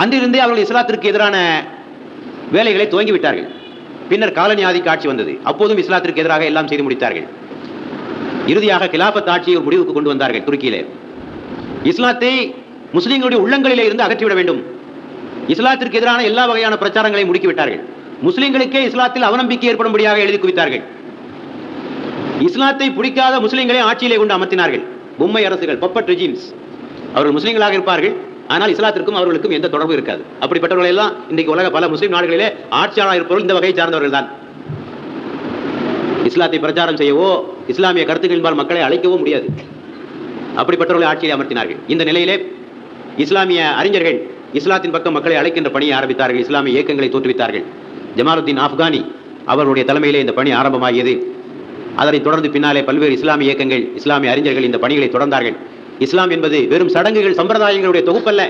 அன்றிருந்தே அவர்கள் இஸ்லாத்திற்கு எதிரான வேலைகளை துவங்கிவிட்டார்கள். பின்னர் காலனி ஆதிக்க ஆட்சி வந்தது. அப்போதும் இஸ்லாத்திற்கு எதிராக எல்லாம் செய்து முடித்தார்கள். இறுதியாக கிலாபத் ஆட்சியை ஒரு முடிவுக்கு கொண்டு வந்தார்கள் துருக்கியிலே. இஸ்லாத்தை முஸ்லிம்களுடைய உள்ளங்களிலே இருந்து அகற்றிவிட வேண்டும். இஸ்லாத்திற்கு எதிரான எல்லா வகையான பிரச்சாரங்களை முடுக்கிவிட்டார்கள். முஸ்லிம்களுக்கே இஸ்லாத்தில் அவநம்பிக்கை ஏற்படும்படியாக எழுதி குவித்தார்கள். இஸ்லாத்தை பிடிக்காத முஸ்லிம்களை ஆட்சியிலே கொண்டு அமர்த்தினார்கள். பொம்மை அரசுகள், பப்பட் ரெஜிம்ஸ். அவர்கள் முஸ்லிம்களாக இருப்பார்கள், ஆனால் இஸ்லாத்திற்கும் அவர்களுக்கும் எந்த தொடர்பு இருக்காது. அப்படிப்பட்டவர்கள் எல்லாம் இன்றைக்கு உலக பல முஸ்லிம் நாடுகளிலே ஆட்சியாளர் இருப்பவர்கள் இந்த வகையை சார்ந்தவர்கள் தான். இஸ்லாத்தை பிரச்சாரம் செய்யவோ இஸ்லாமிய கருத்துக்களின்பால் மக்களை அழைக்கவோ முடியாது. அப்படிப்பட்டவர்களை ஆட்சியை அமர்த்தினார்கள். இந்த நிலையிலே இஸ்லாமிய அறிஞர்கள் இஸ்லாத்தின் பக்கம் மக்களை அழைக்கின்ற பணியை ஆரம்பித்தார்கள். இஸ்லாமிய இயக்கங்களை தோற்றுவித்தார்கள். ஜமாலுத்தீன் ஆப்கானி அவருடைய தலைமையிலே இந்த பணி ஆரம்பமாகியது. அதனைத் தொடர்ந்து பின்னாலே பல்வேறு இஸ்லாமிய இயக்கங்கள், இஸ்லாமிய அறிஞர்கள் இந்த பணிகளை தொடர்ந்தார்கள். இஸ்லாம் என்பது வெறும் சடங்குகள், சம்பிரதாயங்களுடைய தொகுப்பல்ல.